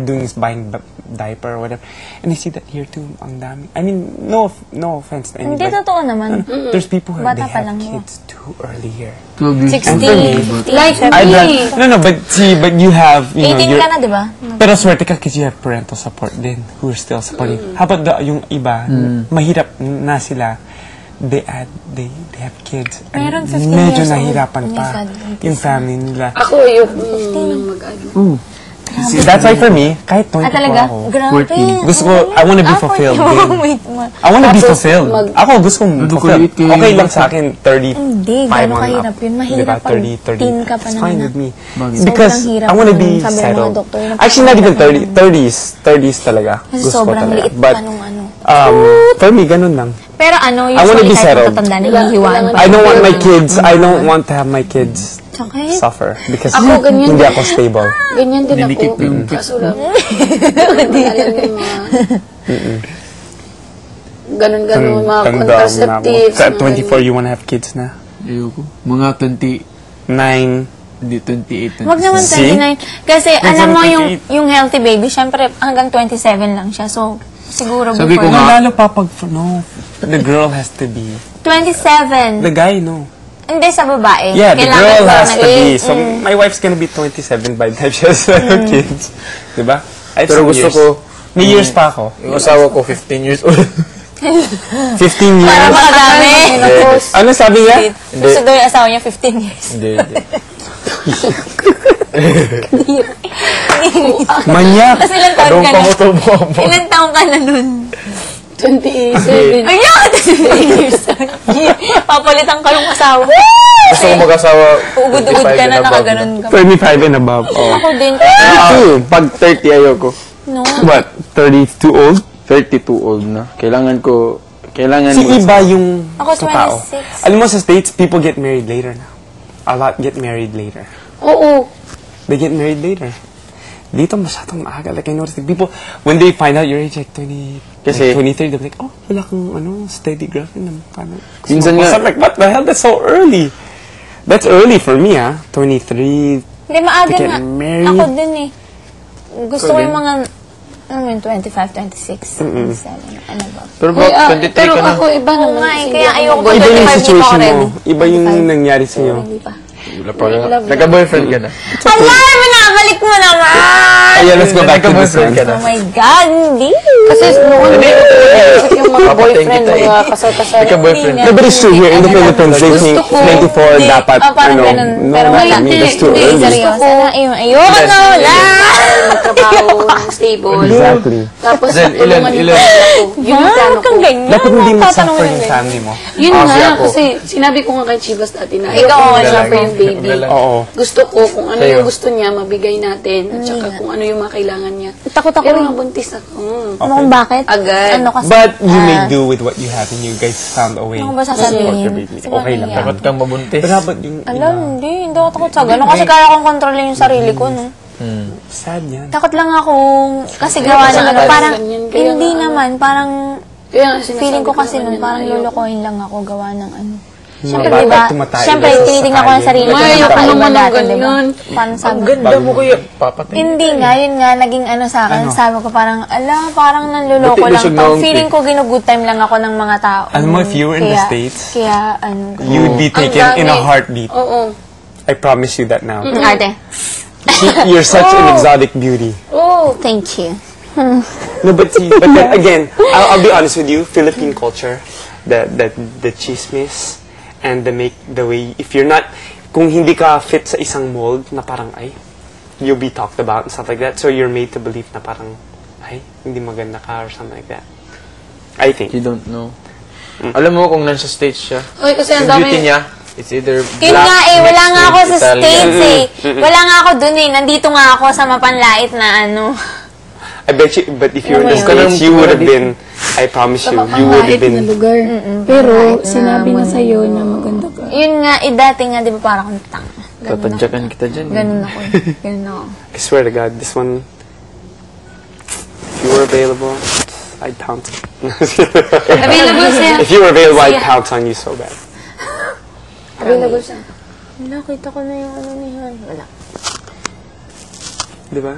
doing is buying diaper or whatever. And I see that here too, ang dami. I mean, no offense to anybody. Hindi, totoo naman. There's people who they have lang kids too early here. 16, 15, like me. No, but you have, you know, 18 ka na, di ba? Pero swerte ka kasi you have parental support din who are still supporting. How about yung iba, mahirap na sila, they have kids. Meron 15 medyo years old. nahirapan pa yung family nila. Ako yung mag-ano. See, that's why for me, kahit 24 talaga? ako, Grabe. gusto ko, I wanna be fulfilled din. I wanna be fulfilled. Ako, gusto kong fulfilled. Okay lang sa akin, 35 Hindi, gano'n kahirap yun. Mahirap pag teen ka pa It's naman. fine with me. Sobrang Because hirap I wanna nun. be Sabi ng mga settled. doktor, yun ang Actually, not even pinaka- 30s talaga. Kasi Gusto ko sobrang talaga. liit But, pa nung ano. for me, ganun lang. Pero ano, I wanna be usually kahit settled. matatanda, nahihiwaan pa. I don't want my kids, I don't want to have my kids Sakit. suffer because Ako, ganyan hindi din. ako stable. Ganyan din ako. Kaso lang, hindi alam yung mga... Ganon-ganon, mga contraceptives. Sa 24, you wanna have kids na? Ayoko. Mga 9. Hindi, 28, 27. Wag naman See? 29. Kasi alam mo 28. yung healthy baby, syempre hanggang 27 lang siya. So, siguro Sabi ko before nga, Lalo pa pag, no, the girl has to be. 27. The guy, no. Hindi sa babae. Yeah, the Kailangan girl ba has to be. So, Mm. my wife's gonna be 27 by the time she has kids. Diba? I have Pero some gusto years. ko, May years pa ako. yung asawa ko, 15 years old. 15 years. Para makadami. Ano sabi niya? Gusto daw yung asawa niya 15 years. Hindi. Manyak. Tapos ilang taon Anong ka na? pamutubo mo? Ilang taon ka na nun? 27. Ayun! 28 years old. Papalitan ka yung asawa. Gusto ko mag-asawa. Ugod-ugod ka na, nakaganon ka. 25 and above. Oh. Ako din. Pag 30 ayoko. No. What? 32 old? 32 old na. Kailangan Si mo. iba yung Ako sa tao. 26. Alam mo sa States, people get married later na. A lot get married later. Oo. They get married later. Dito masyadong maaga. Like I noticed, like, people, when they find out your age, like 20, Kasi- like 23, they're like, oh, wala kang steady girlfriend. Minsan nga- I'm like, what the hell? That's so early. That's early for me, 23. Hindi, maaga To get nga. married. Ako din eh. Gusto ko din. yung mga, ano yun, 25, 26, 27, ano ba? Pero bakit 23 pero ka na? ako iba Oo naman. nga eh, Hindi kaya ako ayoko boy. Iba yung 25 situation di pa mo. ako Iba yung nangyari sa'yo. Hindi pa. Wala pa ka. Nagka-boyfriend ka na. Hala, binabalik mo naman! Ayan, let's go back to this one. Nagka-boyfriend ka na. Oh my God, hindi! Kasi noon, yung mga boyfriend, mga kasal-kasal. Nagka-boyfriend. No, but it's true. Here in the Philippines, they think 24 dapat, parang ganun. no, Pero not wala. for me. That's too Hindi, early. seryoso na. Ayoko na, wala! Magtrabaho ng stable. Exactly. Tapos, Then, tulungan ilan- yung ako. Yun yung plano ko. Kang ganyan. Dapat hindi Tatanungin masuffer ng yung ganyan. family mo. Yun Kasi nga, ako. kasi sinabi ko nga kay Chivas dati na Ikaw, ayoko wala suffer lang. yung baby. Wala lang. Oo. Gusto ko kung ano Sa'yo. yung gusto niya, mabigay natin. At saka kung ano yung mga kailangan niya. Takot ako Pero eh. nga buntis ako. Ano kung bakit? Agad. Ano kasi? But you make do with what you have and you guys found a way. Ano ba to support sasabihin? your baby. Kasi Okay lang. mamaya. Takot kang mabuntis. But how about yung Alam, iba? hindi ako takot sa gano'n. Kasi kaya kong kontrolin yung sarili ko, no? Sad yan. Takot lang ako kasi gawa ng ano, parang, ganyan, kaya hindi nga, naman, parang, Kaya nga sinasabi feeling ko kasi sa nun, kanya parang na ayoko. lulukohin lang ako gawa ng ano. Mga Siyempre, bata diba? tumatay Siyempre, sa tinitingnan ko ang kalye. sarili ko Ay, na ayoko kakaiba naman ng dati, diba? ganyan. Parang Ang sabi ganda mo kuya. Papatay. Hindi nga, yun nga, naging ano sa akin. Sabi ko parang, parang nanluloko Buti lang busog to. na Feeling ko gino-good time lang ako ng mga tao. Alam mo, if you were in the Kaya- States, Kaya, ano, You would be taken in a heartbeat. Oo. I promise you that now. ate. You're such an exotic beauty. Oo. Thank you. No, but see, but then again, I'll be honest with you. Philippine culture, the chismis and the way, if you're not, kung hindi ka fit sa isang mold na parang ay, you'll be talked about and stuff like that. So you're made to believe na parang ay, hindi maganda ka or something like that. I think. You don't know. Alam mo kung nasa stage siya. Okay, kasi ang Yung beauty dami. niya, it's either Yun black, nga eh, wala mixed nga ako with sa Italian. States eh. Wala nga ako dun eh. Nandito nga ako sa mapanlait na ano. I bet you, but if you were in the Alam mo States, you would have been, I promise you, you would have na been, lugar. Pero, sinabi na sa'yo na maganda ka. Yun nga, dati nga, di ba parang akong tanga. Ganun ako. Tatadyakan kita dyan. Ganun ako. Ganun ako. I swear to God, this one, if you were available, I'd pounce. Available siya. If you were available, I'd pounce on you so bad. Available siya. Wala, kita ko na yung ano niyan. Wala. Di ba?